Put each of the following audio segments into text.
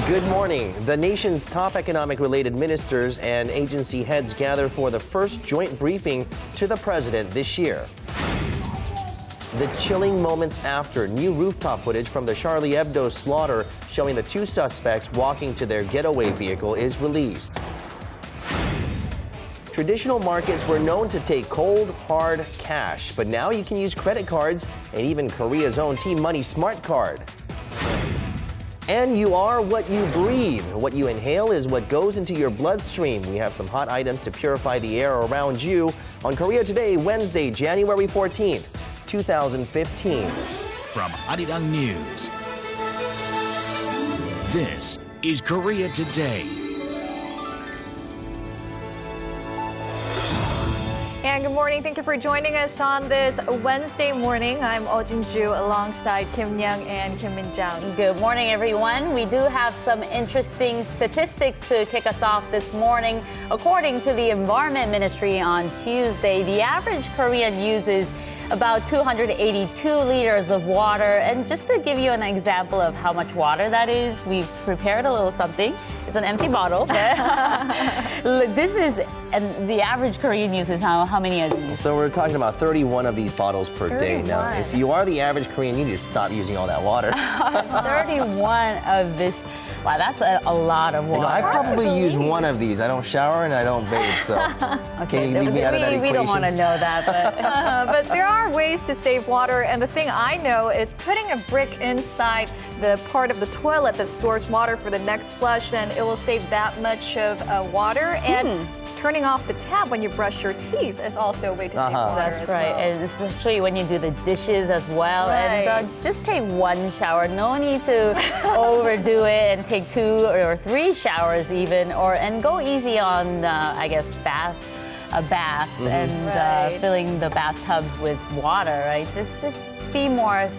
Good morning. The nation's top economic-related ministers and agency heads gather for the first joint briefing to the president this year. The chilling moments after new rooftop footage from the Charlie Hebdo slaughter showing the two suspects walking to their getaway vehicle is released. Traditional markets were known to take cold, hard cash, but now you can use credit cards and even Korea's own T-Money Smart Card. And you are what you breathe. What you inhale is what goes into your bloodstream. We have some hot items to purify the air around you on Korea Today, Wednesday, January 14th, 2015. From Arirang News, this is Korea Today. And good morning. Thank you for joining us on this Wednesday morning. I'm Oh Jin-ju alongside Kim Young and Kim Min-jang. Good morning, everyone. We do have some interesting statistics to kick us off this morning. According to the Environment Ministry on Tuesday, the average Korean uses about 282 liters of water. And just to give you an example of how much water that is, we've prepared a little something. It's an empty bottle. This is, and the average Korean uses how many of these? So we're talking about 31 of these bottles per 31. day. Now, if you are the average Korean, you need to stop using all that water. 31 of this. Wow, that's a lot of water. You know, I probably use one of these. I don't shower and I don't bathe, so can you leave me out of that equation? We don't want to know that. But there are ways to save water, and the thing I know is putting a brick inside the part of the toilet that stores water for the next flush, and it will save that much of water. And turning off the tap when you brush your teeth is also a way to save water. That's right, well. and especially when you do the dishes as well. Right. And just take one shower. No need to overdo it and take 2 or 3 showers even, and go easy on I guess baths and filling the bathtubs with water. Right, just be more,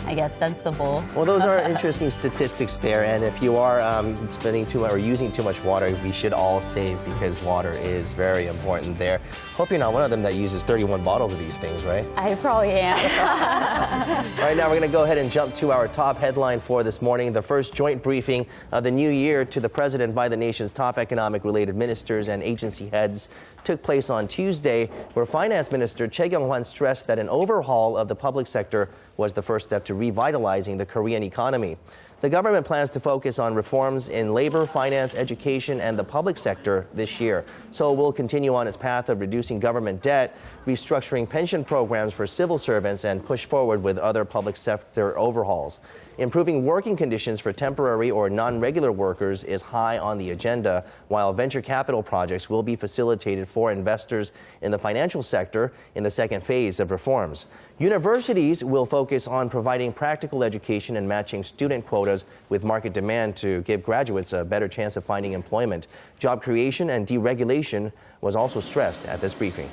I guess, sensible. Well, those are interesting statistics there, and if you are spending too much or using too much water, we should all save because water is very important there. Hope you're not one of them that uses 31 bottles of these things, right? I probably am. All right, now we're going to go ahead and jump to our top headline for this morning. The first joint briefing of the new year to the president by the nation's top economic-related ministers and agency heads took place on Tuesday, where Finance Minister Choi Kyung-hwan stressed that an overhaul of the public sector was the first step to revitalizing the Korean economy. The government plans to focus on reforms in labor, finance, education, and the public sector this year. So it will continue on its path of reducing government debt, restructuring pension programs for civil servants, and push forward with other public sector overhauls. Improving working conditions for temporary or non-regular workers is high on the agenda, while venture capital projects will be facilitated for investors in the financial sector in the second phase of reforms. Universities will focus on providing practical education and matching student quotas with market demand to give graduates a better chance of finding employment. Job creation and deregulation was also stressed at this briefing.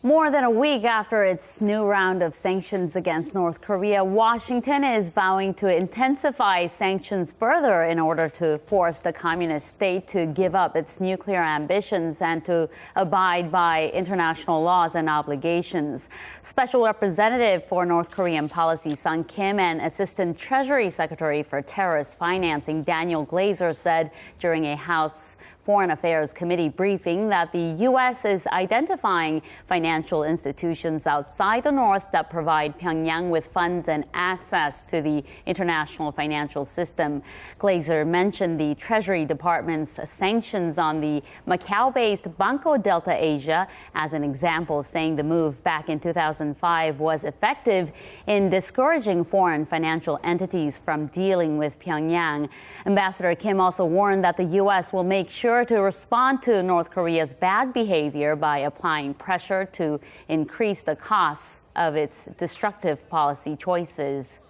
More than a week after its new round of sanctions against North Korea, Washington is vowing to intensify sanctions further in order to force the communist state to give up its nuclear ambitions and to abide by international laws and obligations. Special Representative for North Korean Policy Sung Kim and Assistant Treasury Secretary for Terrorist Financing Daniel Glazer said during a House Foreign Affairs Committee briefing that the U.S. is identifying financial institutions outside the North that provide Pyongyang with funds and access to the international financial system. Glazer mentioned the Treasury Department's sanctions on the Macau-based Banco Delta Asia as an example, saying the move back in 2005 was effective in discouraging foreign financial entities from dealing with Pyongyang. Ambassador Kim also warned that the U.S. will make sure to respond to North Korea's bad behavior by applying pressure to increase the costs of its destructive policy choices.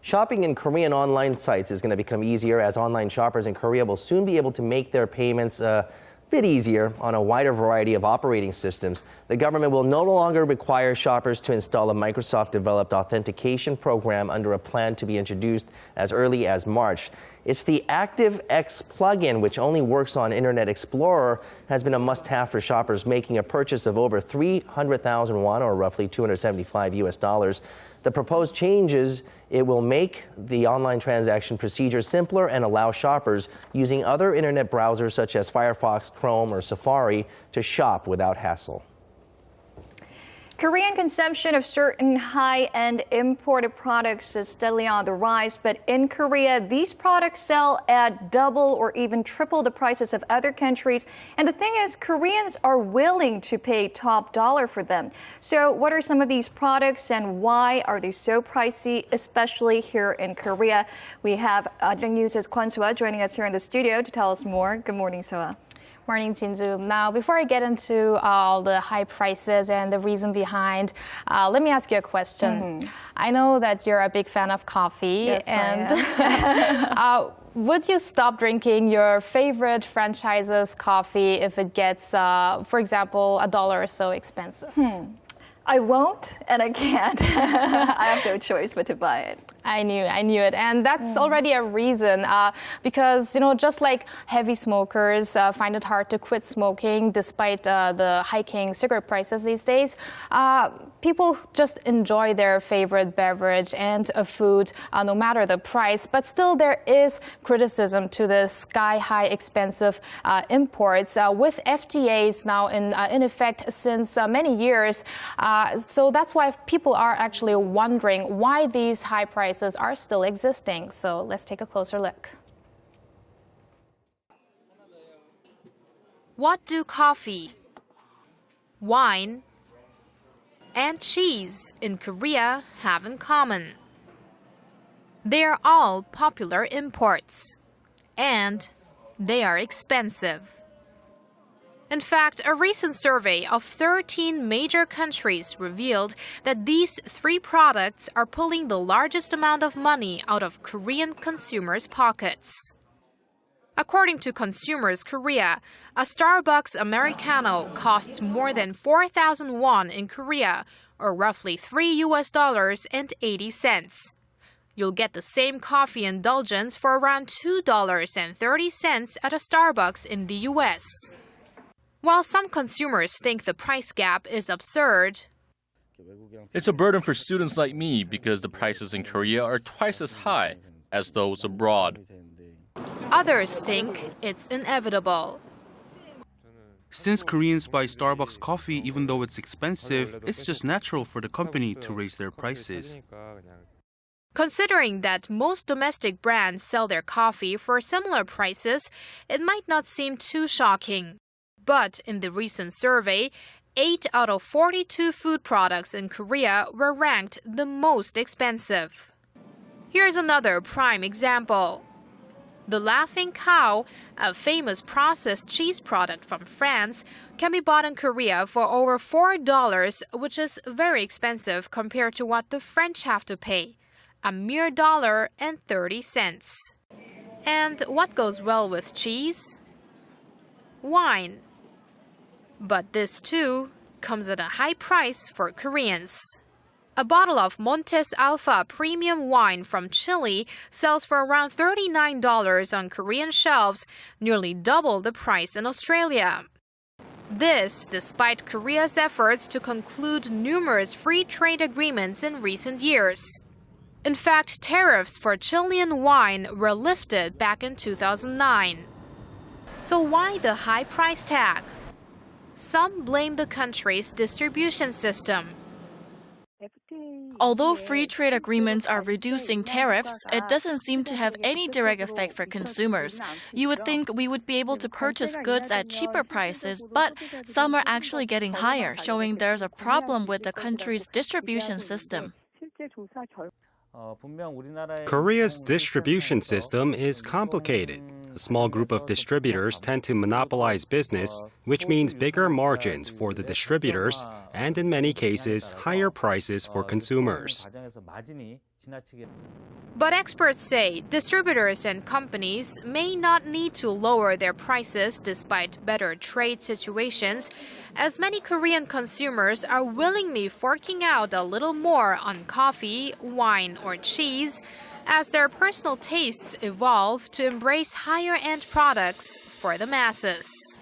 Shopping in Korean online sites is going to become easier as online shoppers in Korea will soon be able to make their payments a bit easier on a wider variety of operating systems. The government will no longer require shoppers to install a Microsoft-developed authentication program under a plan to be introduced as early as March. It's the ActiveX plugin, which only works on Internet Explorer, has been a must-have for shoppers making a purchase of over 300,000 won, or roughly $275 US. The proposed changes It will make the online transaction procedure simpler and allow shoppers using other internet browsers such as Firefox, Chrome, or Safari to shop without hassle. Korean consumption of certain high-end imported products is steadily on the rise, but in Korea, these products sell at double or even triple the prices of other countries. And the thing is, Koreans are willing to pay top dollar for them. So what are some of these products and why are they so pricey, especially here in Korea? We have Arirang News' Kwon Soa joining us here in the studio to tell us more. Good morning, Soa. Morning, Jinju. Now, before I get into all the high prices and the reason behind, let me ask you a question. I know that you're a big fan of coffee. Yes, and would you stop drinking your favorite franchise's coffee if it gets, for example, $1 or so expensive? I won't and I can't. I have no choice but to buy it. I knew it. And that's already a reason because, just like heavy smokers find it hard to quit smoking despite the hiking cigarette prices these days, people just enjoy their favorite beverage and a food no matter the price. But still, there is criticism to the sky-high expensive imports with FTAs now in effect since many years. So that's why people are actually wondering why these high prices are still existing. So let's take a closer look. What do coffee, wine, and cheese in Korea have in common? They are all popular imports, and they are expensive. In fact, a recent survey of 13 major countries revealed that these three products are pulling the largest amount of money out of Korean consumers' pockets. According to Consumers Korea, a Starbucks Americano costs more than 4,000 won in Korea, or roughly $3.80. You'll get the same coffee indulgence for around $2.30 at a Starbucks in the US. While some consumers think the price gap is absurd, it's a burden for students like me because the prices in Korea are twice as high as those abroad. Others think it's inevitable. Since Koreans buy Starbucks coffee even though it's expensive, it's just natural for the company to raise their prices. Considering that most domestic brands sell their coffee for similar prices, it might not seem too shocking. But in the recent survey, 8 out of 42 food products in Korea were ranked the most expensive. Here's another prime example. The Laughing Cow, a famous processed cheese product from France, can be bought in Korea for over $4, which is very expensive compared to what the French have to pay, a mere $1.30. And what goes well with cheese? Wine. But this too comes at a high price for Koreans. A bottle of Montes Alpha premium wine from Chile sells for around $39 on Korean shelves, nearly double the price in Australia. This despite Korea's efforts to conclude numerous free trade agreements in recent years. In fact, tariffs for Chilean wine were lifted back in 2009. So why the high price tag? Some blame the country's distribution system. Although free trade agreements are reducing tariffs, it doesn't seem to have any direct effect for consumers. You would think we would be able to purchase goods at cheaper prices, but some are actually getting higher, showing there's a problem with the country's distribution system. Korea's distribution system is complicated. A small group of distributors tend to monopolize business, which means bigger margins for the distributors and, in many cases, higher prices for consumers. But experts say distributors and companies may not need to lower their prices despite better trade situations, as many Korean consumers are willingly forking out a little more on coffee, wine, or cheese as their personal tastes evolve to embrace higher-end products for the masses.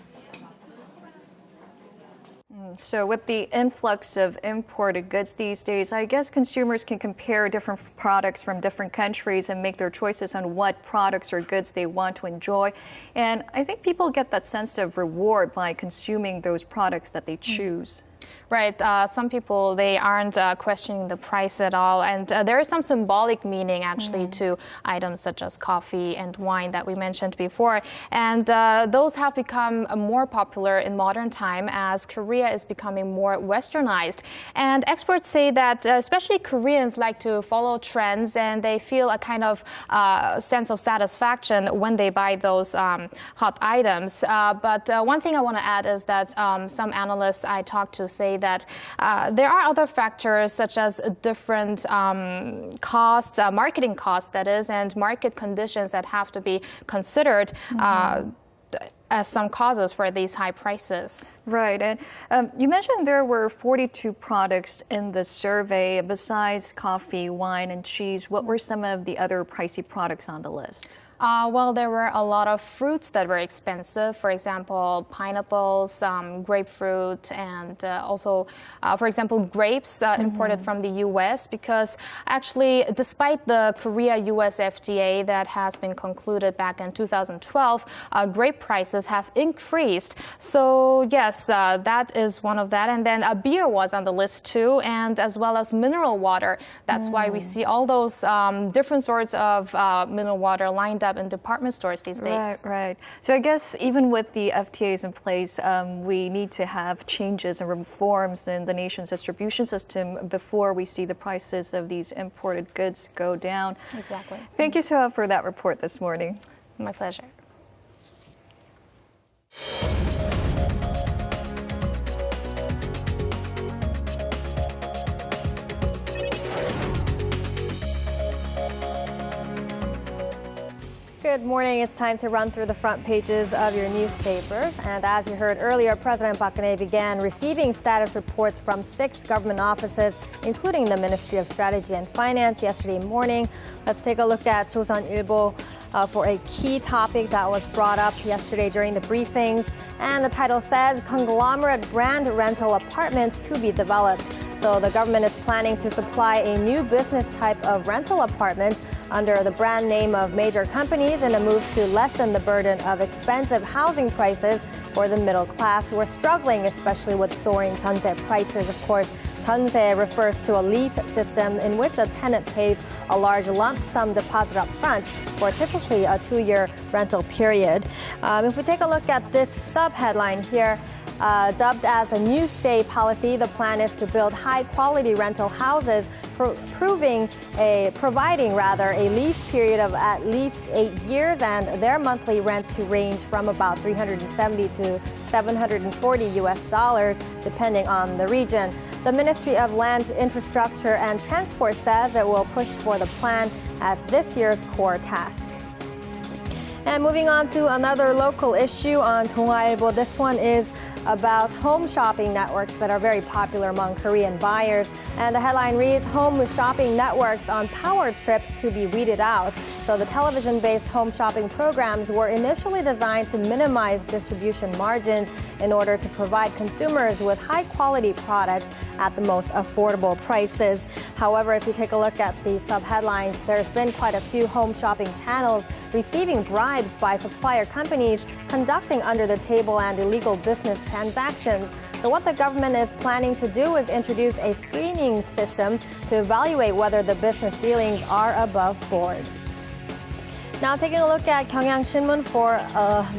So with the influx of imported goods these days, I guess consumers can compare different products from different countries and make their choices on what products or goods they want to enjoy. And I think people get that sense of reward by consuming those products that they choose. Right. Some people, they aren't questioning the price at all. And there is some symbolic meaning, actually, to items such as coffee and wine that we mentioned before. And those have become more popular in modern time as Korea is becoming more westernized. And experts say that especially Koreans like to follow trends, and they feel a kind of sense of satisfaction when they buy those hot items. But one thing I want to add is that some analysts I talked to say that there are other factors such as different costs, marketing costs that is, and market conditions that have to be considered as some causes for these high prices. Right. And you mentioned there were 42 products in the survey. Besides coffee, wine, and cheese, what were some of the other pricey products on the list? Well, there were a lot of fruits that were expensive. For example, pineapples, grapefruit, and also, for example, grapes imported from the U.S. Because actually, despite the Korea-U.S. FTA that has been concluded back in 2012, grape prices have increased. So yes, that is one of that. And then beer was on the list too, and as well as mineral water. That's why we see all those different sorts of mineral water lined up in department stores these days. Right. So I guess even with the FTAs in place, we need to have changes and reforms in the nation's distribution system before we see the prices of these imported goods go down. Exactly. Thank you so much for that report this morning. My pleasure. Good morning. It's time to run through the front pages of your newspapers. And as you heard earlier, President Park Geun-hye began receiving status reports from 6 government offices, including the Ministry of Strategy and Finance, yesterday morning. Let's take a look at Joseon-Ilbo for a key topic that was brought up yesterday during the briefings. And the title says, conglomerate brand rental apartments to be developed. So the government is planning to supply a new business type of rental apartments under the brand name of major companies in a move to lessen the burden of expensive housing prices for the middle class who are struggling, especially with soaring jeonse prices. Of course, jeonse refers to a lease system in which a tenant pays a large lump sum deposit up front for typically a 2-year rental period. If we take a look at this sub-headline here, dubbed as a new stay policy, the plan is to build high-quality rental houses, providing a lease period of at least 8 years, and their monthly rent to range from about $370 to $740 depending on the region. The Ministry of Land, Infrastructure and Transport says it will push for the plan as this year's core task. And moving on to another local issue on Donghwa-ilbo. This one is about home shopping networks that are very popular among Korean buyers. And the headline reads, home shopping networks on power trips to be weeded out. So the television-based home shopping programs were initially designed to minimize distribution margins in order to provide consumers with high-quality products at the most affordable prices. However, if you take a look at the sub-headlines, there's been quite a few home shopping channels receiving bribes by supplier companies conducting under-the-table and illegal business transactions. So what the government is planning to do is introduce a screening system to evaluate whether the business dealings are above board. Now taking a look at Gyeongyang Shinmun for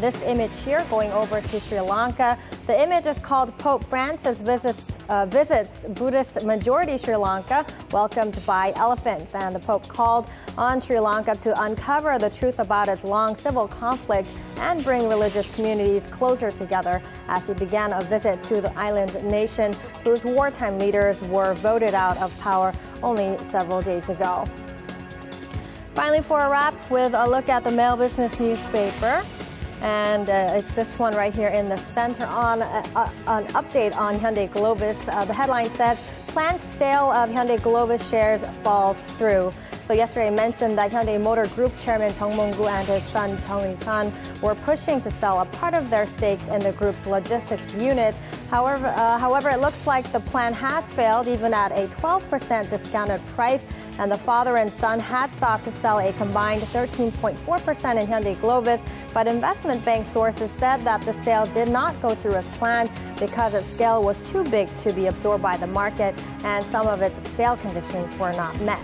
this image here, going over to Sri Lanka. The image is called Pope Francis visits Buddhist majority Sri Lanka, welcomed by elephants. And the Pope called on Sri Lanka to uncover the truth about its long civil conflict and bring religious communities closer together as he began a visit to the island nation whose wartime leaders were voted out of power only several days ago. Finally, for a wrap, with a look at the Mail Business newspaper. And it's this one right here in the center on an update on Hyundai Globus. The headline says, planned sale of Hyundai Globus shares falls through. So yesterday I mentioned that Hyundai Motor Group Chairman Jung Mong-gu and his son Jung Ui-san were pushing to sell a part of their stakes in the group's logistics unit. However, it looks like the plan has failed, even at a 12% discounted price. And the father and son had sought to sell a combined 13.4% in Hyundai Globus, but investment bank sources said that the sale did not go through as planned because its scale was too big to be absorbed by the market and some of its sale conditions were not met.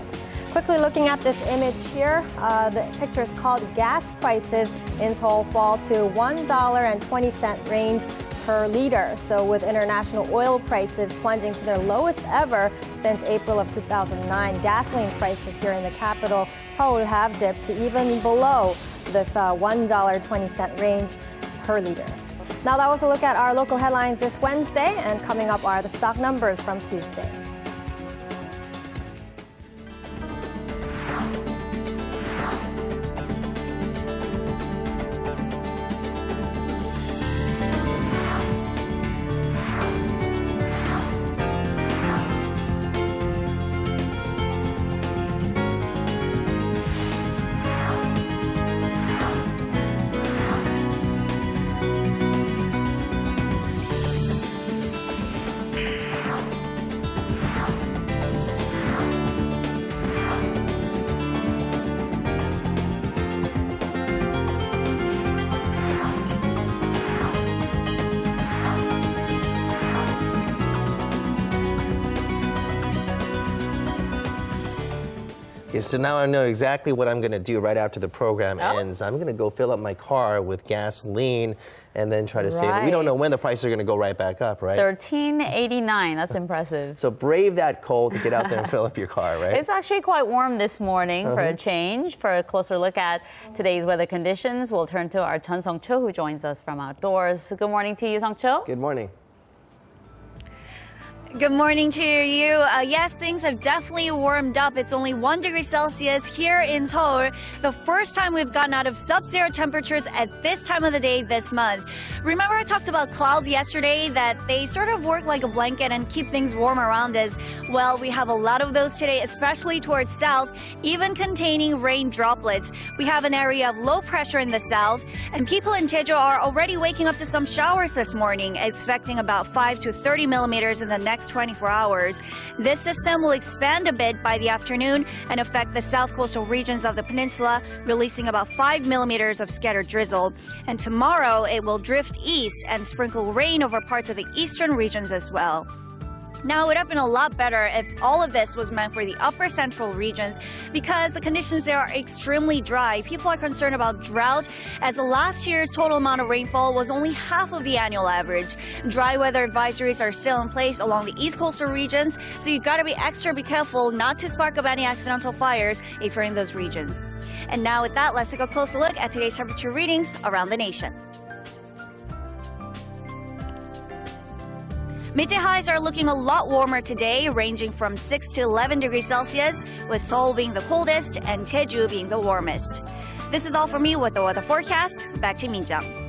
Quickly looking at this image here, the picture is called Gas Prices in Seoul Fall to $1.20 range per liter. So with international oil prices plunging to their lowest ever since April of 2009, gasoline prices here in the capital, Seoul, have dipped to even below this $1.20 range per liter. Now that was a look at our local headlines this Wednesday, and coming up are the stock numbers from Tuesday. Okay, so now I know exactly what I'm going to do right after the program ends. I'm going to go fill up my car with gasoline and then try to save it. We don't know when the prices are going to go right back up, right? $13.89. That's impressive. So brave that cold to get out there and fill up your car, right? It's actually quite warm this morning for a change. For a closer look at today's weather conditions, we'll turn to our Chun Sung-cho, who joins us from outdoors. Good morning to you, Sung-cho. Good morning. Good morning to you. Yes, things have definitely warmed up. It's only 1 degree Celsius here in Seoul. The first time we've gotten out of sub-zero temperatures at this time of the day this month. Remember I talked about clouds yesterday, that they sort of work like a blanket and keep things warm around us? Well, we have a lot of those today, especially towards south, even containing rain droplets. We have an area of low pressure in the south, and people in Jeju are already waking up to some showers this morning, expecting about 5 to 30 millimeters in the next 24 hours. This system will expand a bit by the afternoon and affect the south coastal regions of the peninsula, releasing about 5 millimeters of scattered drizzle. And tomorrow, it will drift east and sprinkle rain over parts of the eastern regions as well. Now, it would have been a lot better if all of this was meant for the upper central regions, because the conditions there are extremely dry. People are concerned about drought, as last year's total amount of rainfall was only half of the annual average. Dry weather advisories are still in place along the east coastal regions, so you gotta be extra careful not to spark up any accidental fires if you're in those regions. And now with that, let's take a closer look at today's temperature readings around the nation. Midday highs are looking a lot warmer today, ranging from 6 to 11 degrees Celsius, with Seoul being the coldest and Jeju being the warmest. This is all for me with the weather forecast. Back to Minjang.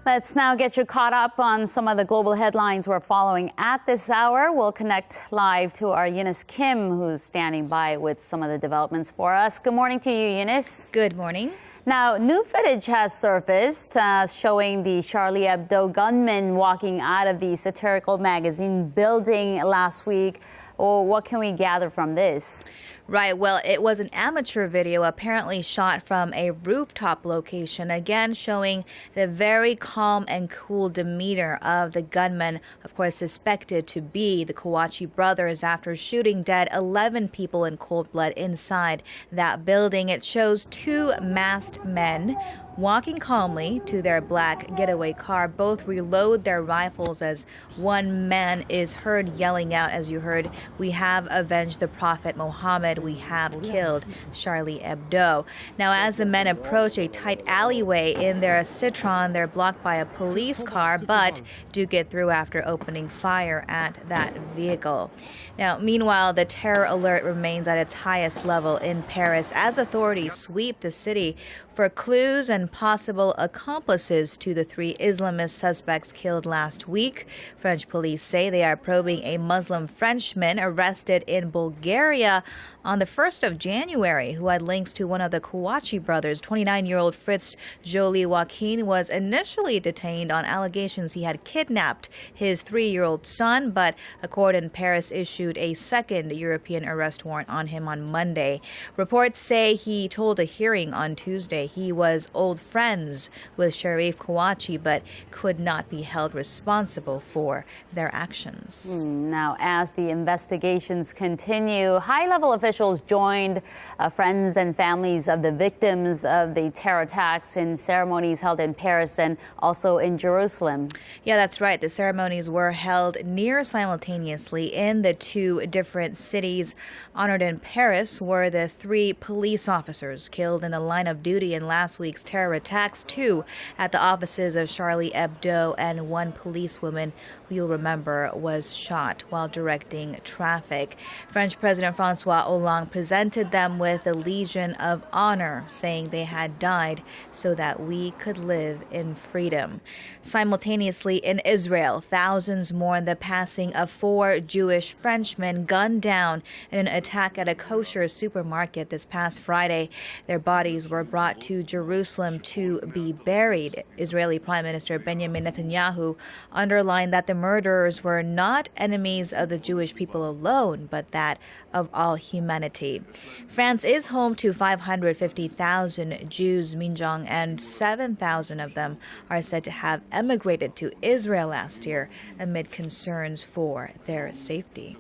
Let's now get you caught up on some of the global headlines we're following at this hour. We'll connect live to our Eunice Kim, who's standing by with some of the developments for us. Good morning to you, Eunice. Good morning. Now, new footage has surfaced showing the Charlie Hebdo gunman walking out of the satirical magazine building last week. Well, what can we gather from this? Right, well, it was an amateur video apparently shot from a rooftop location, again showing the very calm and cool demeanor of the gunman, of course suspected to be the Kawachi brothers after shooting dead 11 people in cold blood inside that building. It shows two masked men walking calmly to their black getaway car. Both reload their rifles as one man is heard yelling out, as you heard, "We have avenged the Prophet Muhammad. We have killed Charlie Hebdo." Now, as the men approach a tight alleyway in their Citroen, they're blocked by a police car, but do get through after opening fire at that vehicle. Now, meanwhile, the terror alert remains at its highest level in Paris as authorities sweep the city for clues and possible accomplices to the 3 Islamist suspects killed last week. French police say they are probing a Muslim Frenchman arrested in Bulgaria on the 1st of January who had links to one of the Kouachi brothers. 29-year-old Fritz Joly Joaquin was initially detained on allegations he had kidnapped his 3-year-old son, but a court in Paris issued a second European arrest warrant on him on Monday. Reports say he told a hearing on Tuesday he was old friends with Sharif Kouachi but could not be held responsible for their actions. Now, as the investigations continue, high-level officials joined friends and families of the victims of the terror attacks in ceremonies held in Paris and also in Jerusalem. Yeah, that's right. The ceremonies were held near simultaneously in the 2 different cities. Honored in Paris were the 3 police officers killed in the line of duty in last week's terror attacks, 2 at the offices of Charlie Hebdo, and 1 policewoman who you'll remember was shot while directing traffic. French President Francois Hollande presented them with the Legion of Honor, saying they had died so that we could live in freedom. Simultaneously in Israel, thousands mourn the passing of 4 Jewish Frenchmen gunned down in an attack at a kosher supermarket this past Friday. Their bodies were brought to Jerusalem to be buried. Israeli Prime Minister Benjamin Netanyahu underlined that the murderers were not enemies of the Jewish people alone, but that of all humanity. France is home to 550,000 Jews, Minjong, and 7,000 of them are said to have emigrated to Israel last year amid concerns for their safety.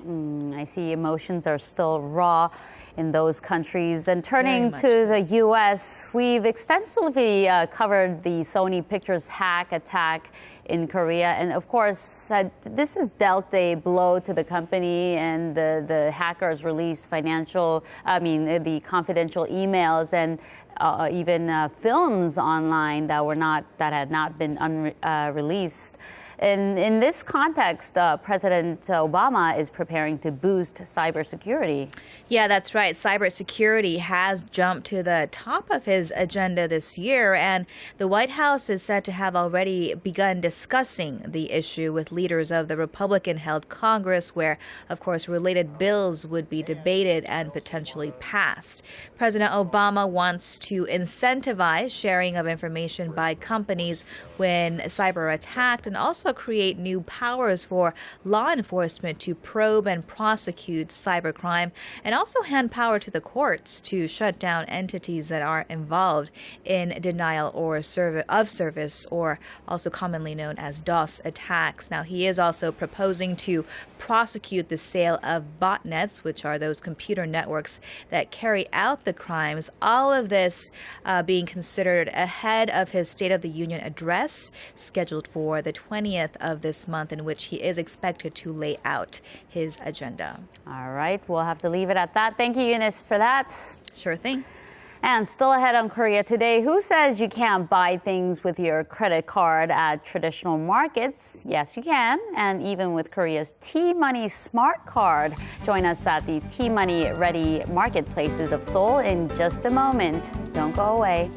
I see emotions are still raw in those countries. And turning to the U.S., we've extensively covered the Sony Pictures hack attack in Korea. And of course, this has dealt a blow to the company, and the hackers released the confidential emails and even films online that had not been released. And in this context, President Obama is preparing to boost cybersecurity. Yeah, that's right. Cybersecurity has jumped to the top of his agenda this year, and the White House is said to have already begun discussing the issue with leaders of the Republican-held Congress, where, of course, related bills would be debated and potentially passed. President Obama wants to incentivize sharing of information by companies when cyber attacked, and also create new powers for law enforcement to probe and prosecute cybercrime, and also hand power to the courts to shut down entities that are involved in denial or of service, or also commonly known as DOS attacks. Now, he is also proposing to prosecute the sale of botnets, which are those computer networks that carry out the crimes. All of this being considered ahead of his State of the Union address scheduled for the 20th of this month, in which he is expected to lay out his agenda. All right, we'll have to leave it at that. Thank you, Eunice, for that. Sure thing. And still ahead on Korea Today, who says you can't buy things with your credit card at traditional markets? Yes, you can. And even with Korea's T-Money Smart Card. Join us at the T-Money Ready marketplaces of Seoul in just a moment. Don't go away.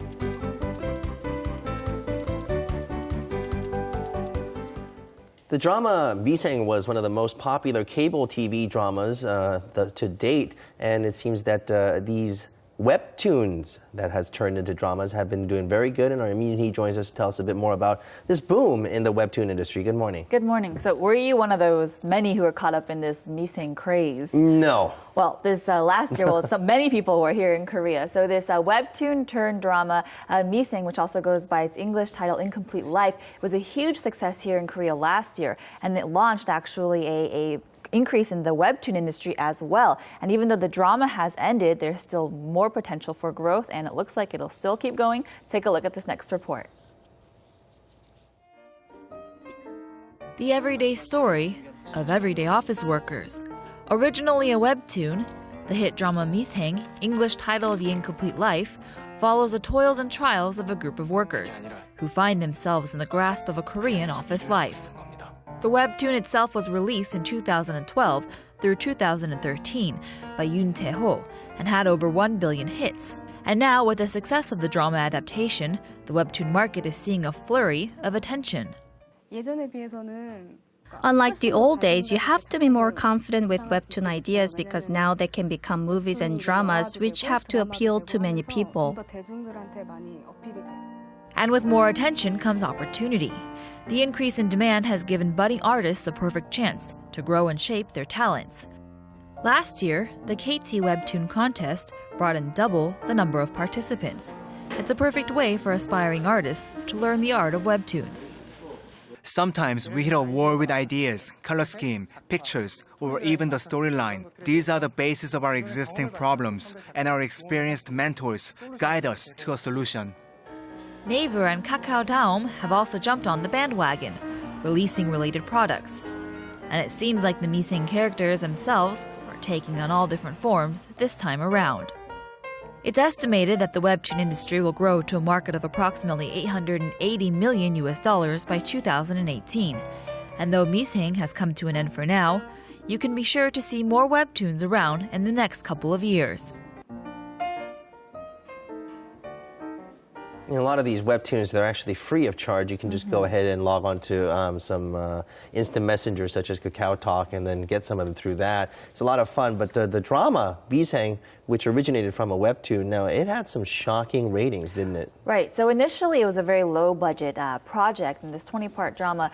The drama Miseng was one of the most popular cable TV dramas to date, and it seems that these webtoons that have turned into dramas have been doing very good, and our Min Hee joins us to tell us a bit more about this boom in the webtoon industry. Good morning. Good morning. So were you one of those many who were caught up in this Miseng craze? No. Well, this last year, many people were here in Korea. So this webtoon turned drama, Miseng, which also goes by its English title, Incomplete Life, was a huge success here in Korea last year. And it launched actually a increase in the webtoon industry as well. And even though the drama has ended, there's still more potential for growth, and it looks like it'll still keep going. Take a look at this next report. The everyday story of everyday office workers. Originally a webtoon, the hit drama Miseng, English title The Incomplete Life, follows the toils and trials of a group of workers who find themselves in the grasp of a Korean office life. The webtoon itself was released in 2012 through 2013 by Yoon Tae-ho and had over 1 billion hits. And now, with the success of the drama adaptation, the webtoon market is seeing a flurry of attention. Unlike the old days, you have to be more confident with webtoon ideas because now they can become movies and dramas which have to appeal to many people. And with more attention comes opportunity. The increase in demand has given budding artists the perfect chance to grow and shape their talents. Last year, the KT Webtoon contest brought in double the number of participants. It's a perfect way for aspiring artists to learn the art of webtoons. Sometimes we hit a wall with ideas, color scheme, pictures, or even the storyline. These are the basis of our existing problems, and our experienced mentors guide us to a solution. Naver and Kakao Daum have also jumped on the bandwagon, releasing related products. And it seems like the Miseng characters themselves are taking on all different forms this time around. It's estimated that the webtoon industry will grow to a market of approximately $880 million by 2018. And though Miseng has come to an end for now, you can be sure to see more webtoons around in the next couple of years. You know, a lot of these webtoons, they're actually free of charge. You can just go ahead and log on to some instant messengers such as Kakao Talk and then get some of them through that. It's a lot of fun, but the drama, Miseng, which originated from a webtoon, now it had some shocking ratings, didn't it? Right. So initially it was a very low budget project, and this 20-part drama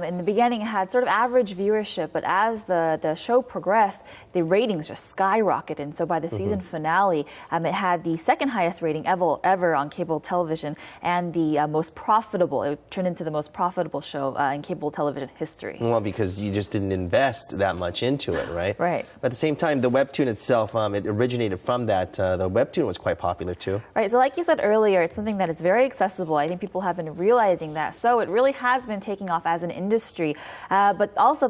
in the beginning had sort of average viewership, but as the show progressed, the ratings just skyrocketed. And so by the season finale, it had the second highest rating ever on cable television and the most profitable. It turned into the most profitable show in cable television history. Well, because you just didn't invest that much into it, right? Right. But at the same time, the webtoon itself, it originated from that. The webtoon was quite popular too. Right. So like you said earlier, it's something that is very accessible. I think people have been realizing that. So it really has been taking off as an industry. But also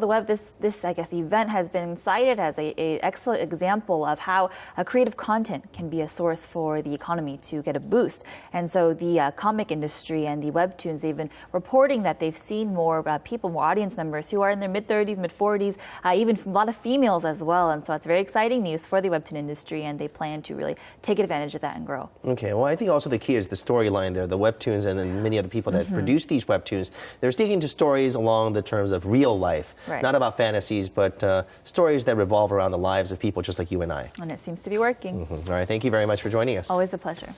this I guess event has been cited as a excellent example of how creative content can be a source for the economy to get a boost. And so the comic industry and the webtoons, they've been reporting that they've seen more people, more audience members who are in their mid-30s, mid-40s, even a lot of females as well. And so it's very exciting news for the webtoon industry, and they plan to really take advantage of that and grow. Okay, well, I think also the key is the storyline there. The webtoons and then many other people that produce these webtoons, they're sticking to stories along the terms of real life. Right. Not about fantasies, but stories that revolve around the lives of people just like you and I. And it seems to be working. All right, thank you very much for joining us. Always a pleasure.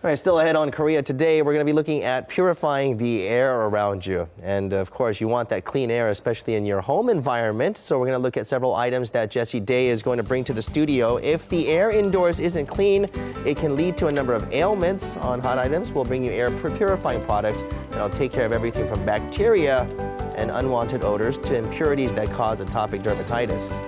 All right, still ahead on Korea Today, we're going to be looking at purifying the air around you. And of course, you want that clean air, especially in your home environment. So we're going to look at several items that Jessie Day is going to bring to the studio. If the air indoors isn't clean, it can lead to a number of ailments. On Hot Items, we'll bring you air purifying products, and I'll take care of everything from bacteria and unwanted odors to impurities that cause atopic dermatitis.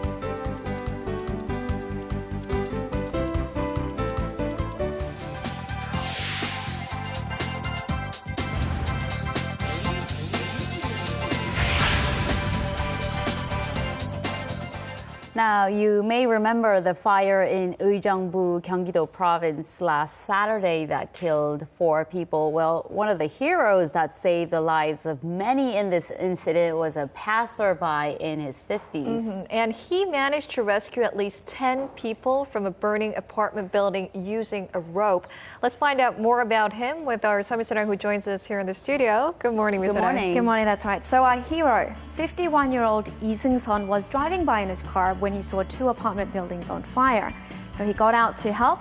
Now, you may remember the fire in Uijeongbu, Gyeonggi-do province last Saturday that killed 4 people. Well, one of the heroes that saved the lives of many in this incident was a passerby in his 50s. And he managed to rescue at least 10 people from a burning apartment building using a rope. Let's find out more about him with our Sun Mi-seorang, who joins us here in the studio. Good morning, Mi-seorang. Good morning. Good morning, that's right. So our hero, 51-year-old Lee Seung-sun, was driving by in his car when he saw 2 apartment buildings on fire. So he got out to help,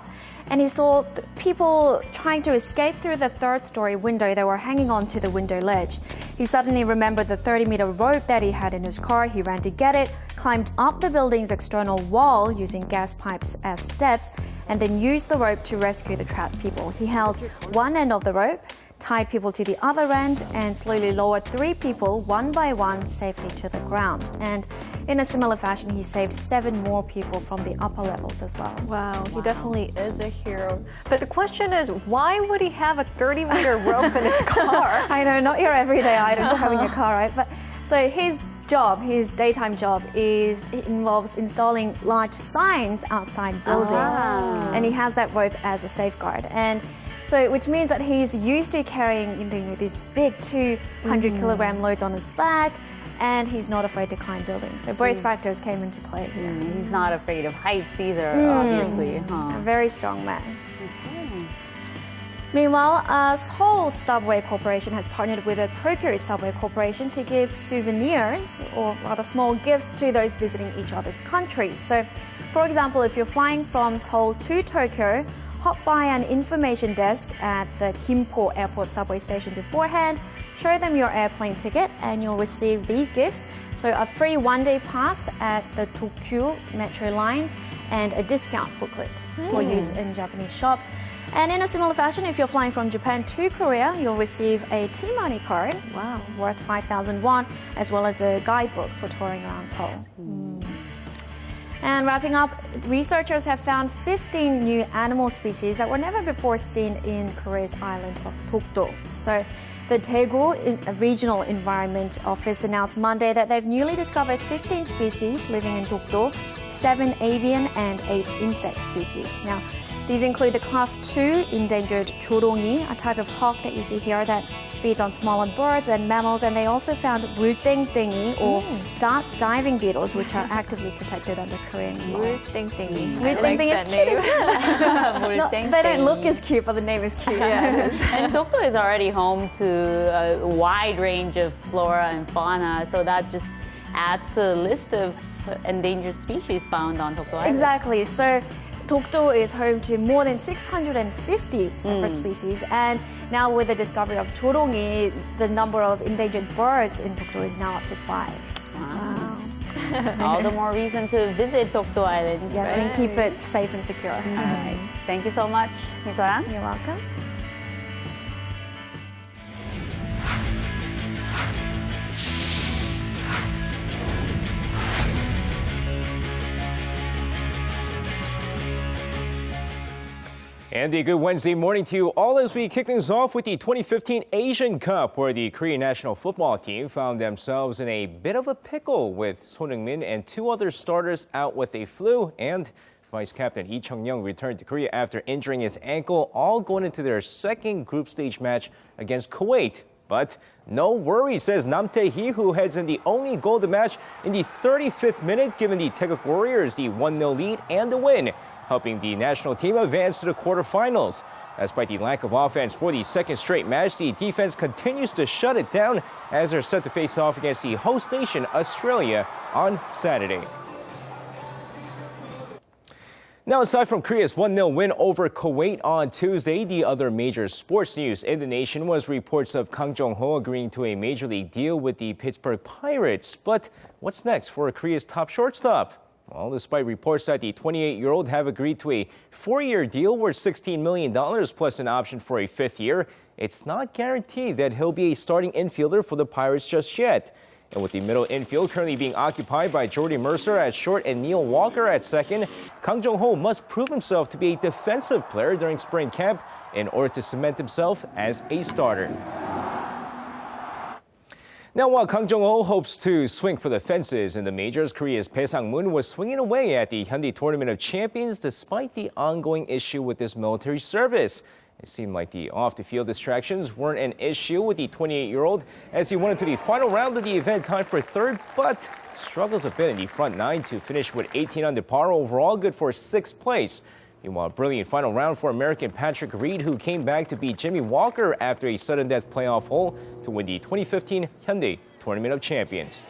and he saw people trying to escape through the 3rd-story window. They were hanging on to the window ledge. He suddenly remembered the 30-meter rope that he had in his car. He ran to get it, climbed up the building's external wall using gas pipes as steps, and then used the rope to rescue the trapped people. He held one end of the rope, tied people to the other end, and slowly lowered 3 people one by one safely to the ground. And in a similar fashion, he saved 7 more people from the upper levels as well. Wow, he definitely is a hero. But the question is, why would he have a 30-meter rope in his car? I know, not your everyday item to have in your car, right? But so his his daytime job involves installing large signs outside buildings, and he has that rope as a safeguard. And So, which means that he's used to carrying these big 200 kilogram loads on his back, and he's not afraid to climb buildings. So both factors came into play here. He's not afraid of heights either, obviously. A very strong man. Meanwhile, Seoul Subway Corporation has partnered with the Tokyo Subway Corporation to give souvenirs, or rather small gifts, to those visiting each other's countries. So, for example, if you're flying from Seoul to Tokyo, hop by an information desk at the Gimpo Airport subway station beforehand, show them your airplane ticket, and you'll receive these gifts. So a free one-day pass at the Tokyo metro lines and a discount booklet for use in Japanese shops. And in a similar fashion, if you're flying from Japan to Korea, you'll receive a T-Money card worth 5,000 won, as well as a guidebook for touring around Seoul. And wrapping up, researchers have found 15 new animal species that were never before seen in Korea's island of Dokdo. So the Daegu Regional Environment Office announced Monday that they've newly discovered 15 species living in Dokdo, 7 avian and 8 insect species. Now, these include the Class 2 endangered chorongi, a type of hawk that you see here that feeds on smaller birds and mammals, and they also found 물땡땡이 or dark diving beetles, which are actively protected under Korean law. 물땡땡이. 물땡땡이 is cute, isn't it? No, they don't look as cute, but the name is cute. And Dokdo is already home to a wide range of flora and fauna, so that just adds to the list of endangered species found on Dokdo Island. Exactly. So Dokdo is home to more than 650 separate species, and now with the discovery of chorongi, the number of endangered birds in Dokdo is now up to 5. Wow. All the more reason to visit Dokdo Island. Yes, and keep it safe and secure. All right. Thank you so much, Ms. Arirang. You're welcome. And a good Wednesday morning to you all as we kick things off with the 2015 Asian Cup, where the Korean national football team found themselves in a bit of a pickle with Son Heung-min and 2 other starters out with a flu, and Vice Captain Lee Chung-young returned to Korea after injuring his ankle, all going into their second group stage match against Kuwait. But no worries, says Nam Tae-hee, who heads in the only goal of the match in the 35th minute, giving the Taeguk Warriors the 1-0 lead and the win, helping the national team advance to the quarterfinals. Despite the lack of offense for the second straight match, the defense continues to shut it down as they're set to face off against the host nation, Australia, on Saturday. Now, aside from Korea's 1-0 win over Kuwait on Tuesday, the other major sports news in the nation was reports of Kang Jong-ho agreeing to a major league deal with the Pittsburgh Pirates. But what's next for Korea's top shortstop? Well, despite reports that the 28-year-old have agreed to a 4-year deal worth $16 million plus an option for a 5th year, it's not guaranteed that he'll be a starting infielder for the Pirates just yet. And with the middle infield currently being occupied by Jordy Mercer at short and Neil Walker at second, Kang Jong-ho must prove himself to be a defensive player during spring camp in order to cement himself as a starter. Now, while Kang Jong-ho hopes to swing for the fences in the majors, Korea's Bae Sang-moon was swinging away at the Hyundai Tournament of Champions despite the ongoing issue with his military service. It seemed like the off-the-field distractions weren't an issue with the 28-year-old as he went into the final round of the event tied for 3rd, but struggles a bit in the front 9 to finish with 18 under par overall, good for 6th place. Meanwhile, a brilliant final round for American Patrick Reed, who came back to beat Jimmy Walker after a sudden death playoff hole to win the 2015 Hyundai Tournament of Champions.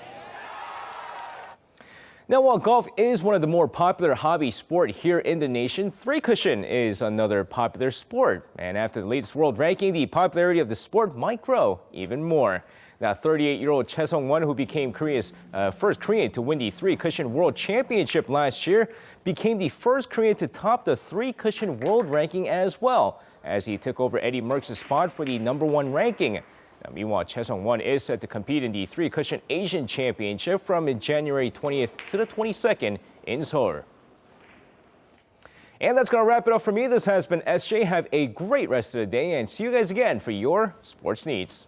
Now, while golf is one of the more popular hobby sport here in the nation, 3-cushion is another popular sport. And after the latest world ranking, the popularity of the sport might grow even more. Now, 38-year-old Choi Sung-won, who became Korea's first Korean to win the 3-cushion World Championship last year, became the first Korean to top the 3-cushion world ranking as well, as he took over Eddie Merckx's spot for the #1 ranking. Now, meanwhile, Choi Sung-won is set to compete in the 3-cushion Asian Championship from January 20th to the 22nd in Seoul. And that's going to wrap it up for me. This has been SJ. Have a great rest of the day and see you guys again for your sports needs.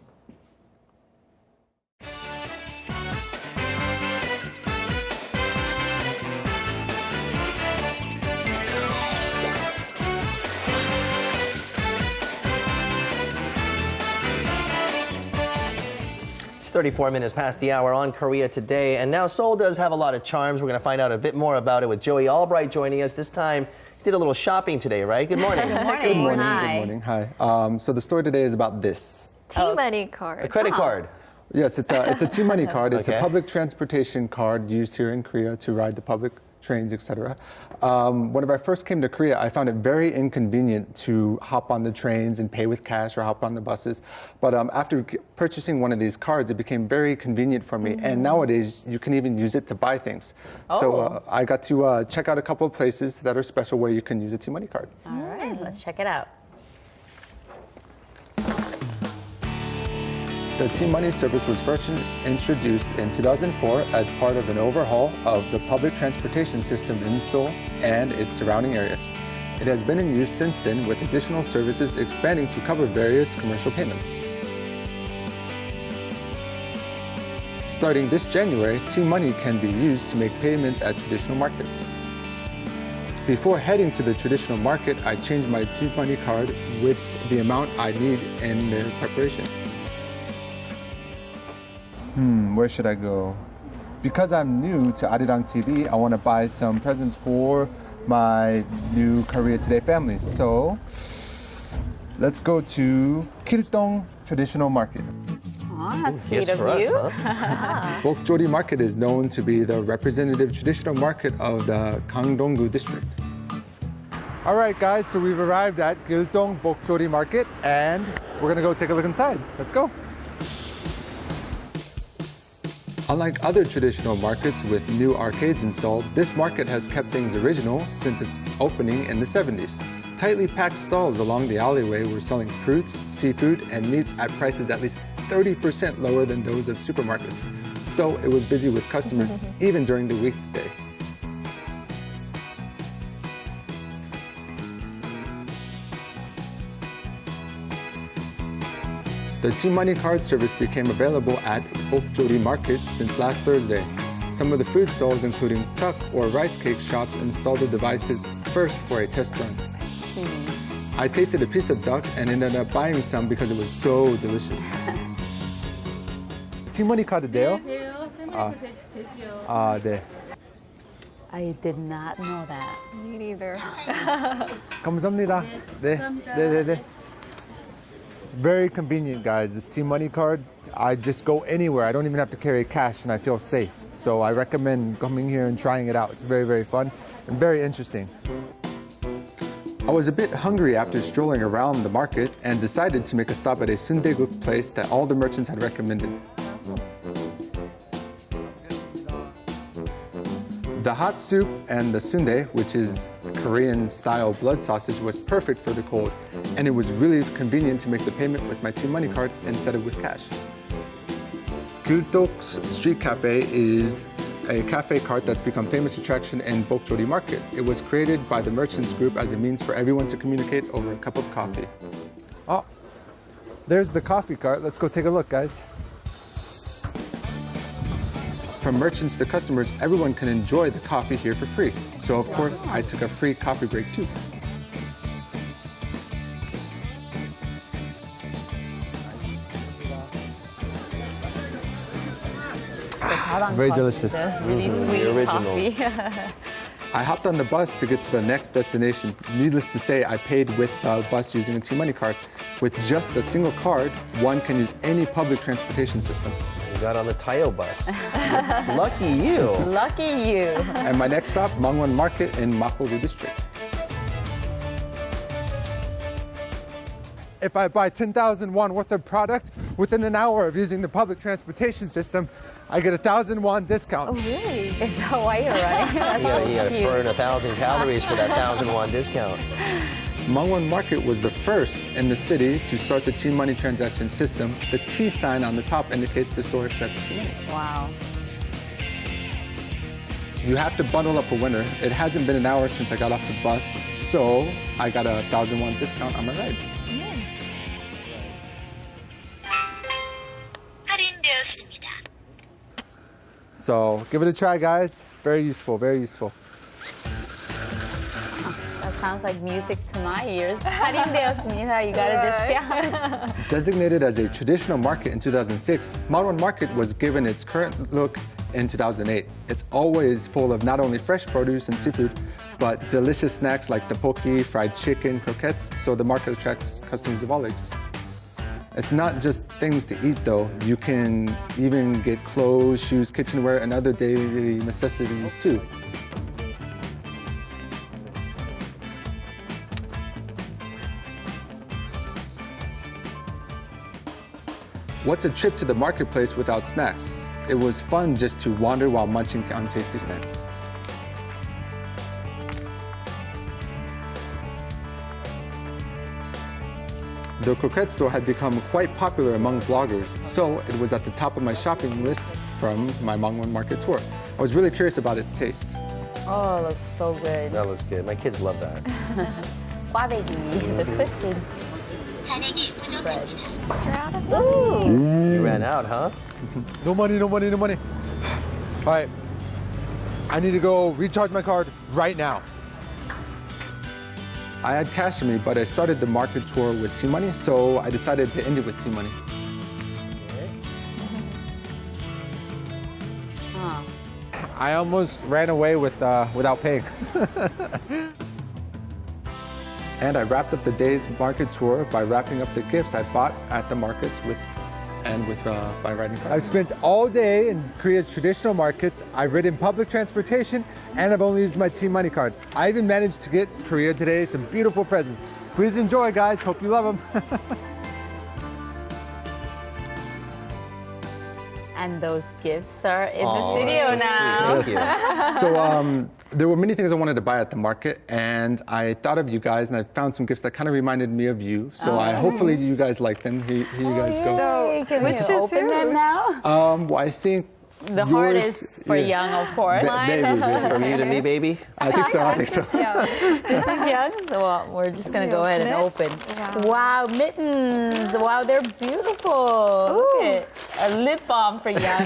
It's 34 minutes past the hour on Korea Today. And now Seoul does have a lot of charms. We're going to find out a bit more about it with Joey Albright joining us. This time, he did a little shopping today, right? Good morning. Good morning. Good morning. Hi. Good morning. Hi. So the story today is about this. T-Money card. A credit card. Yes, it's a T-Money card. It's Okay. a public transportation card used here in Korea to ride the public trains, etc. Whenever I first came to Korea, I found it very inconvenient to hop on the trains and pay with cash or hop on the buses. But after purchasing one of these cards, it became very convenient for me. And nowadays, you can even use it to buy things. So I got to check out a couple of places that are special where you can use a T-Money card. All right, let's check it out. The T-Money service was first introduced in 2004 as part of an overhaul of the public transportation system in Seoul and its surrounding areas. It has been in use since then, with additional services expanding to cover various commercial payments. Starting this January, T-Money can be used to make payments at traditional markets. Before heading to the traditional market, I changed my T-Money card with the amount I need in the preparation. Where should I go? Because I'm new to Arirang TV, I want to buy some presents for my new Korea Today family. So let's go to Kiltong Traditional Market. Oh, that's sweet Yes, of for us, you. huh? Bokjori Market is known to be the representative traditional market of the Gangdong-gu district. All right, guys, so we've arrived at Kiltong Bokjori Market, and we're gonna go take a look inside. Let's go. Unlike other traditional markets with new arcades installed, this market has kept things original since its opening in the 70s. Tightly packed stalls along the alleyway were selling fruits, seafood, and meats at prices at least 30% lower than those of supermarkets. So it was busy with customers even during the weekday. The T-Money card service became available at Bokjori Market since last Thursday. Some of the food stalls, including tuck or rice cake shops, installed the devices first for a test run. I tasted a piece of duck and ended up buying some because it was so delicious. T-Money 카드 돼요? 네. I did not know that. Me neither. 감사합니다. 네. It's very convenient, guys. This T-Money card, I just go anywhere. I don't even have to carry cash, and I feel safe. So I recommend coming here and trying it out. It's very, very fun and very interesting. I was a bit hungry after strolling around the market and decided to make a stop at a sundaeguk place that all the merchants had recommended. The hot soup and the sundae, which is Korean-style blood sausage, was perfect for the cold, and it was really convenient to make the payment with my T-Money card instead of with cash. Gultok's Street Cafe is a cafe cart that's become a famous attraction in Bokjori Market. It was created by the merchants group as a means for everyone to communicate over a cup of coffee. Oh, there's the coffee cart. Let's go take a look, guys. From merchants to customers, everyone can enjoy the coffee here for free. So of course, I took a free coffee break too. Very delicious. Really sweet The original. coffee. I hopped on the bus to get to the next destination. Needless to say, I paid with the bus using a T-Money card. With just a single card, one can use any public transportation system. You got on the Tayo bus. Lucky you. Lucky you. And my next stop, Mangwon Market in Mapogu District. If I buy 10,000 won worth of product within an hour of using the public transportation system, I get a 1,000 won discount. Oh, really? Is that why you're running? That's You gotta burn 1,000 calories for that 1,000 won discount. Mangwon Market was the first in the city to start the T-Money transaction system. The T sign on the top indicates the store accepts T-Money. Wow. You have to bundle up a winner. It hasn't been an hour since I got off the bus, so I got a 1,000 won discount on my ride. So give it a try, guys. Very useful, very useful. That's sounds like music to my ears. 할인되었습니다. You got a discount. Designated as a traditional market in 2006, Marwon Market was given its current look in 2008. It's always full of not only fresh produce and seafood, but delicious snacks like tteokbokki, fried chicken, croquettes, so the market attracts customers of all ages. It's not just things to eat though. You can even get clothes, shoes, kitchenware, and other daily necessities too. What's a trip to the marketplace without snacks? It was fun just to wander while munching on tasty snacks. The croquette store had become quite popular among bloggers, so it was at the top of my shopping list from my Marwon Market tour. I was really curious about its taste. Oh, it looks so good. That looks good. My kids love that. 꽈배기, the twisted. So you ran out, huh? No money, no money, no money. All right, I need to go recharge my card right now. I had cash in me, but I started the market tour with T-Money, so I decided to end it with T-Money. I almost ran away without paying. And I wrapped up the day's market tour by wrapping up the gifts I bought at the markets by riding cars. I've spent all day in Korea's traditional markets. I've ridden public transportation, and I've only used my T-Money card. I even managed to get Korea Today some beautiful presents. Please enjoy, guys. Hope you love them. And those gifts are in the studio now. Thank you. So there were many things I wanted to buy at the market, and I thought of you guys, and I found some gifts that kind of reminded me of you. So hopefully you guys like them. Here you guys go. So can we open them now? Well, I think the heart is for Young, of course. From you to me, baby? I think so. I think so. This is Young, so we're just going to go ahead and open. Wow, mittens. Wow, they're beautiful. Look at it. A lip balm for Young.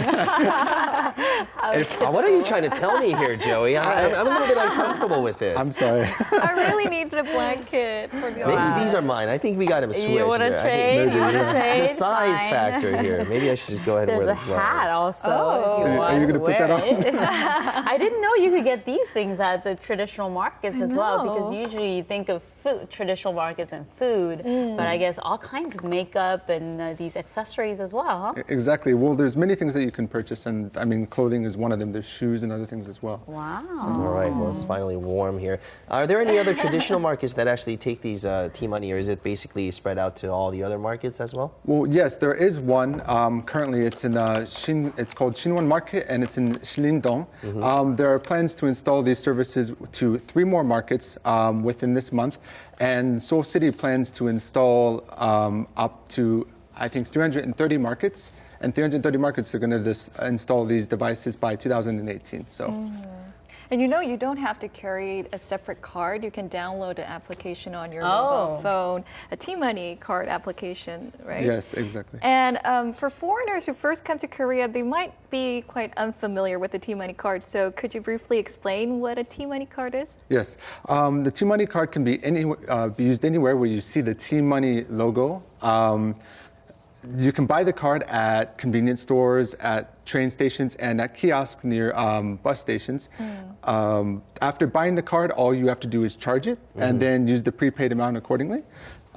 What are you trying to tell me here, Joey? I'm a little bit uncomfortable with this. I'm sorry. I really needed a blanket for the Maybe these are mine. I think we got him switched. You want to trade? The size factor here. Maybe I should just go ahead and wear the gloves. There's a hat also. Are you going to put that on? I didn't know you could get these things at the traditional markets as well, because usually you think of food, traditional markets and food, but I guess all kinds of makeup and these accessories as well, huh? Exactly. Well, there's many things that you can purchase, and I mean, clothing is one of them. There's shoes and other things as well. Wow. All right. Well, it's finally warm here. Are there any other traditional markets that actually take these T-Money, or is it basically spread out to all the other markets as well? Well, yes, there is one. Currently, it's in it's called Shinwon Market, and it's in Shilindong. There are plans to install these services to 3 more markets within this month, and Seoul City plans to install up to, I think, 330 markets, and 330 markets are going to install these devices by 2018. So. And you know, you don't have to carry a separate card. You can download an application on your mobile phone, a T-Money card application, right? Yes, exactly. And for foreigners who first come to Korea, they might be quite unfamiliar with the T-Money card. So could you briefly explain what a T-Money card is? Yes. The T-Money card can be used anywhere where you see the T-Money logo. You can buy the card at convenience stores, at train stations, and at kiosks near bus stations. After buying the card, all you have to do is charge it and then use the prepaid amount accordingly.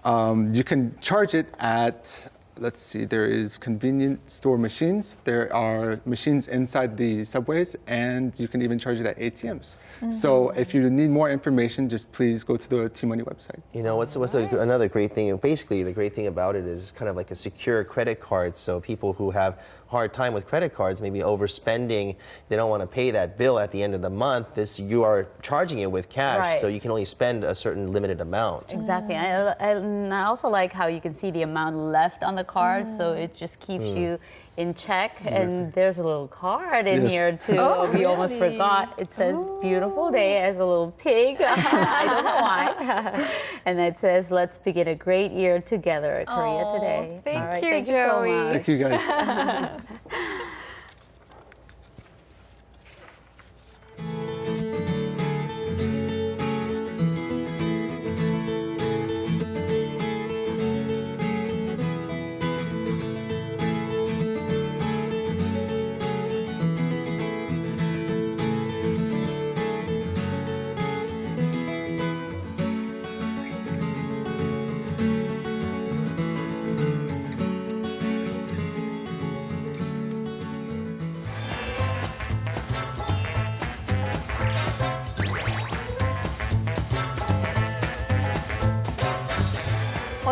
You can charge it at, let's see, there is convenience store machines. There are machines inside the subways, and you can even charge it at ATMs. So if you need more information, just please go to the T-Money website. You know, what's another great thing? Basically, the great thing about it is it's kind of like a secure credit card. So people who have hard time with credit cards, maybe overspending, they don't want to pay that bill at the end of the month. You are charging it with cash, so you can only spend a certain limited amount. Exactly. And I also like how you can see the amount left on the card, so it just keeps you in check. And there's a little card in here too. We almost forgot. It says "Beautiful Day" as a little pig. I don't know why. And it says, "Let's begin a great year together at Korea Today." Thank you, thank Joey. you so much. Thank you, guys.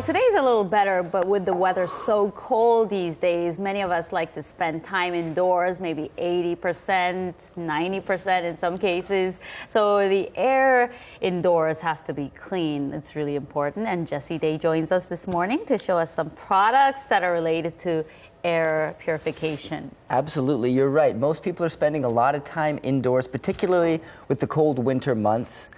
today's a little better, but with the weather so cold these days, many of us like to spend time indoors, maybe 80%, 90% in some cases. So the air indoors has to be clean. It's really important. And Jessie Day joins us this morning to show us some products that are related to air purification. Absolutely, you're right. Most people are spending a lot of time indoors, particularly with the cold winter months.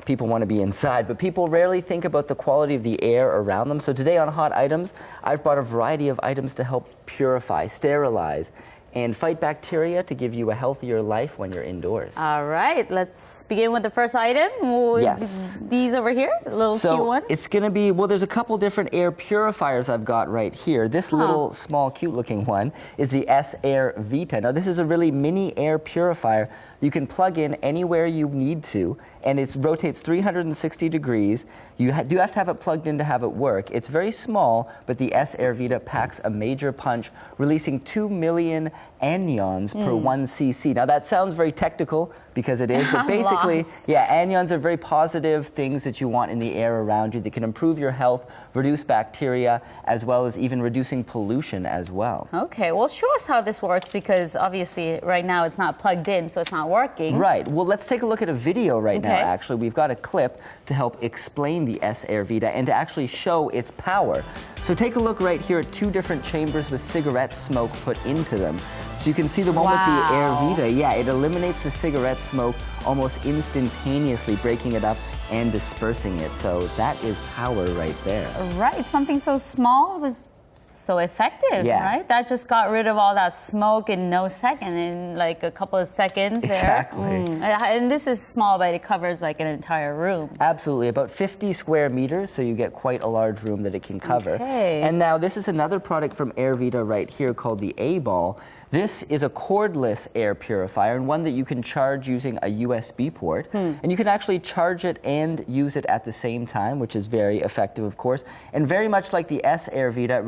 People want to be inside, but people rarely think about the quality of the air around them. So today on Hot Items, I've brought a variety of items to help purify, sterilize, and fight bacteria to give you a healthier life when you're indoors. All right, let's begin with the first item. Yes. These over here, the little cute ones. It's going to be, well, there's a couple different air purifiers I've got right here. This little small cute looking one is the S-Air Vita. Now this is a really mini air purifier you can plug in anywhere you need to, and it rotates 360 degrees. You do have to have it plugged in to have it work. It's very small, but the S-Air Vita packs a major punch, releasing 2 million anions per 1 cc. Now that sounds very technical because it is, but basically, yeah, anions are very positive things that you want in the air around you that can improve your health, reduce bacteria, as well as even reducing pollution as well. Okay, well, show us how this works because obviously right now it's not plugged in, so it's not working. Right, well, let's take a look at a video right now, actually. We've got a clip to help explain the S-Air Vita and to actually show its power. So take a look right here at 2 different chambers with cigarette smoke put into them. So you can see the one with the Air Vita, yeah, it eliminates the cigarette smoke almost instantaneously, breaking it up and dispersing it. So that is power right there. Right, something so small was so effective, right? That just got rid of all that smoke in no second, in like a couple of seconds there. Exactly. And this is small, but it covers like an entire room. Absolutely, about 50 square meters, so you get quite a large room that it can cover. Okay. And now this is another product from Air Vita right here called the A-Ball. This is a cordless air purifier and one that you can charge using a USB port. And you can actually charge it and use it at the same time, which is very effective, of course. And very much like the S-Air Vita, it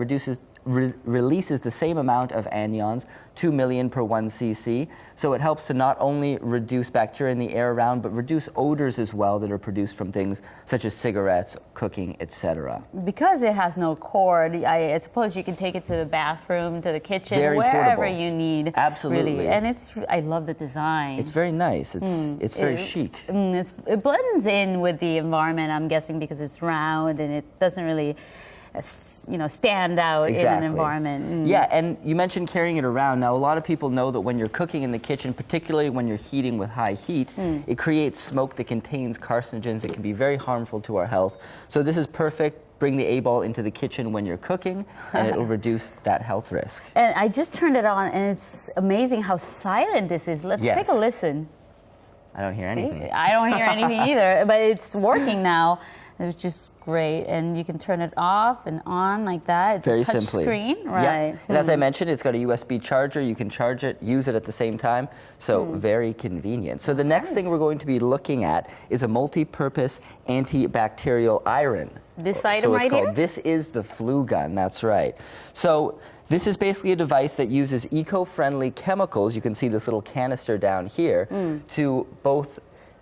releases the same amount of anions, 2 million per 1 cc. So it helps to not only reduce bacteria in the air around, but reduce odors as well that are produced from things such as cigarettes, cooking, etc. Because it has no cord, I suppose you can take it to the bathroom, to the kitchen, very wherever portable. You need. Absolutely. Really. And I love the design. It's very nice. It's very chic. It blends in with the environment, I'm guessing, because it's round and it doesn't really stand out in an environment. Yeah, and you mentioned carrying it around. Now, a lot of people know that when you're cooking in the kitchen, particularly when you're heating with high heat, it creates smoke that contains carcinogens that can be very harmful to our health. So this is perfect. Bring the A-Ball into the kitchen when you're cooking, and it'll reduce that health risk. And I just turned it on, and it's amazing how silent this is. Let's take a listen. I don't hear anything. I don't hear anything either, but it's working now. It's just great, and you can turn it off and on like that. It's very a touch simply. Screen, right? Yeah. And as I mentioned, it's got a USB charger. You can charge it, use it at the same time. So very convenient. So the next thing we're going to be looking at is a multi-purpose antibacterial iron. This item right here? This is the flu gun. That's right. So this is basically a device that uses eco-friendly chemicals. You can see this little canister down here to both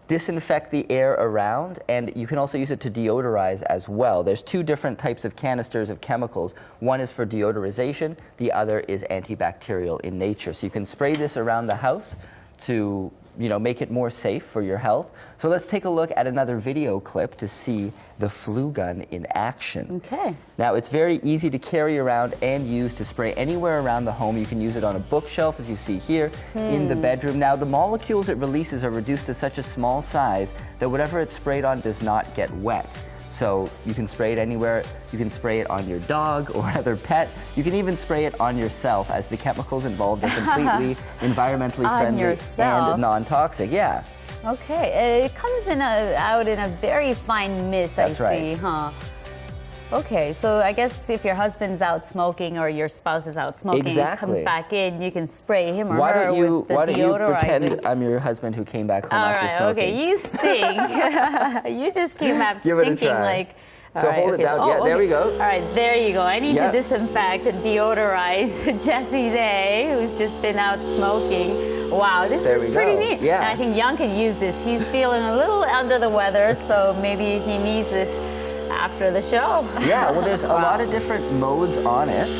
disinfect the air around, and you can also use it to deodorize as well. There's 2 different types of canisters of chemicals. One is for deodorization, the other is antibacterial in nature. So you can spray this around the house to make it more safe for your health. So let's take a look at another video clip to see the flu gun in action. Okay. Now, it's very easy to carry around and use to spray anywhere around the home. You can use it on a bookshelf, as you see here, in the bedroom. Now, the molecules it releases are reduced to such a small size that whatever it's sprayed on does not get wet. So you can spray it anywhere. You can spray it on your dog or other pet. You can even spray it on yourself, as the chemicals involved are completely environmentally friendly and non-toxic. Yeah. Okay. It comes out in a very fine mist, That's I see, huh? Okay, so I guess if your husband's out smoking or your spouse is out smoking, it comes back in, you can spray him or her with the deodorizer. Why don't you pretend I'm your husband who came back home after smoking? Okay, you stink. You just came back stinking like... So hold it down. Yeah, there we go. All right, there you go. I need to disinfect and deodorize Jessie Day, who's just been out smoking. Wow, this is pretty neat. Yeah. And I think Young can use this. He's feeling a little under the weather, so maybe he needs this After the show. Yeah, well, there's a lot of different modes on it.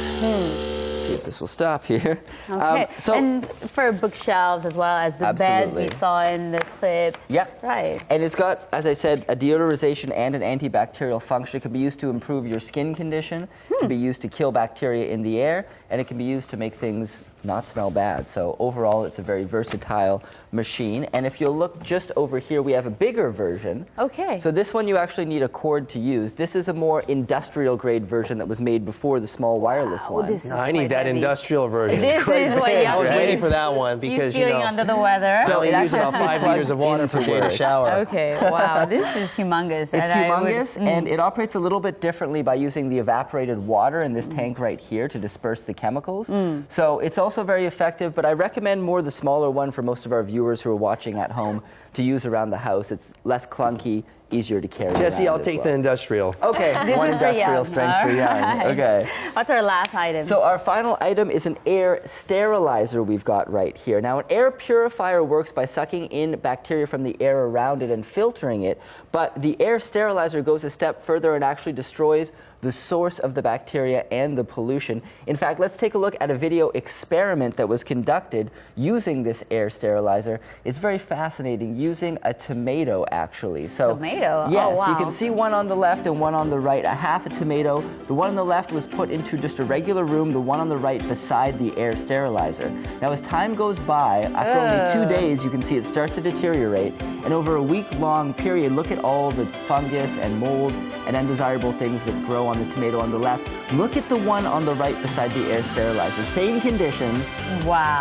See if this will stop here. Okay. And for bookshelves as well as the bed we saw in the clip. Yep. Right. And it's got, as I said, a deodorization and an antibacterial function. It can be used to improve your skin condition. It can be used to kill bacteria in the air, and it can be used to make things not smell bad. So overall, it's a very versatile machine. And if you'll look just over here, we have a bigger version. Okay. So this one you actually need a cord to use. This is a more industrial grade version that was made before the small wireless one. This is I need that industrial version. This is what I was waiting for that one because he's feeling under the weather. So you use about 5 liters of water per day to shower. Okay, wow, this is humongous. It's humongous, and it operates a little bit differently by using the evaporated water in this tank right here to disperse the chemicals. So it's also very effective, but I recommend more the smaller one for most of our viewers who are watching at home to use around the house. It's less clunky, easier to carry. Jesse, I'll take the industrial. Okay, one industrial strength for young. Right. Okay. What's our last item? So our final item is an air sterilizer we've got right here. Now, an air purifier works by sucking in bacteria from the air around it and filtering it, but the air sterilizer goes a step further and actually destroys the source of the bacteria and the pollution. In fact, let's take a look at a video experiment that was conducted using this air sterilizer. It's very fascinating, using a tomato actually. So, tomato? Yes, oh, wow. you can see one on the left and one on the right, a half a tomato. The one on the left was put into just a regular room, the one on the right beside the air sterilizer. Now, as time goes by, after only 2 days, you can see it starts to deteriorate. And over a week-long period, look at all the fungus and mold and undesirable things that grow on the tomato on the left. Look at the one on the right beside the air sterilizer. Same conditions,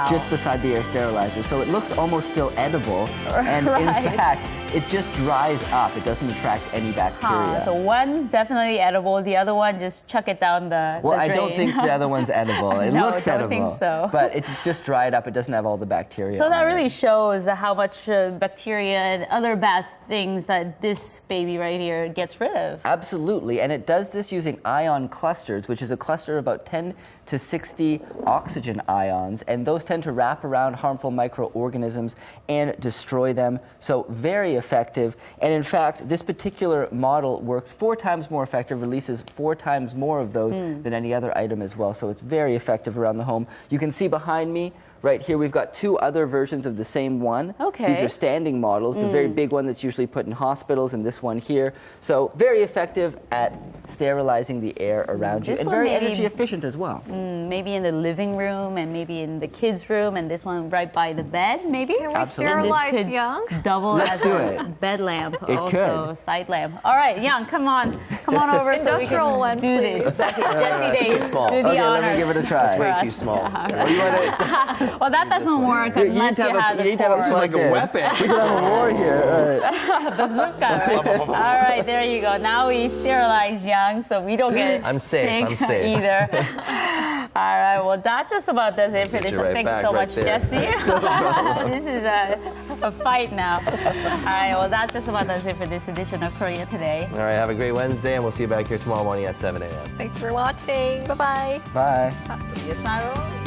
just beside the air sterilizer. So it looks almost still edible. And in fact, it just dries up. It doesn't attract any bacteria. So one's definitely edible. The other one, just chuck it down the Well, drain. I don't think the other one's edible. It looks edible. I don't think so. But it's just dried up. It doesn't have all the bacteria. So that really shows how much bacteria and other bad things that this baby right here gets rid of. Absolutely, and it does this using ion clusters, which is a cluster of about 10 to 60 oxygen ions, and those tend to wrap around harmful microorganisms and destroy them. So very effective, and in fact, this particular model works 4 times more effective, releases 4 times more of those than any other item as well. So it's very effective around the home. You can see behind me, right here, we've got 2 other versions of the same one. Okay. These are standing models, the very big one that's usually put in hospitals and this one here. So very effective at sterilizing the air around you and very energy efficient as well. Maybe in the living room and maybe in the kids' room, and this one right by the bed, maybe? Can we sterilize This could Young? double Let's as do a it. bed lamp, It also could. side lamp. All right, Young, come on over so we Industrial can one, do please. this. Okay, Jesse, it's too small. do the Okay, honors. let me give it a try. That's way for too us. small. All What do right. you want to Well, that doesn't work You need unless to you have have a, the you need to have cord. This is like a weapon. We could have a war here. Bazooka, right? All right, there you go. Now we sterilize Young so we don't get I'm safe, I'm sick safe. either. All right, well, that just about does it for Get this. you right Thank you back so right much, there. Jesse. This is a fight now. All right, well, that just about does it for this edition of Korea Today. All right, have a great Wednesday, and we'll see you back here tomorrow morning at 7 a.m. Thanks for watching. Bye-bye. Bye. See you tomorrow.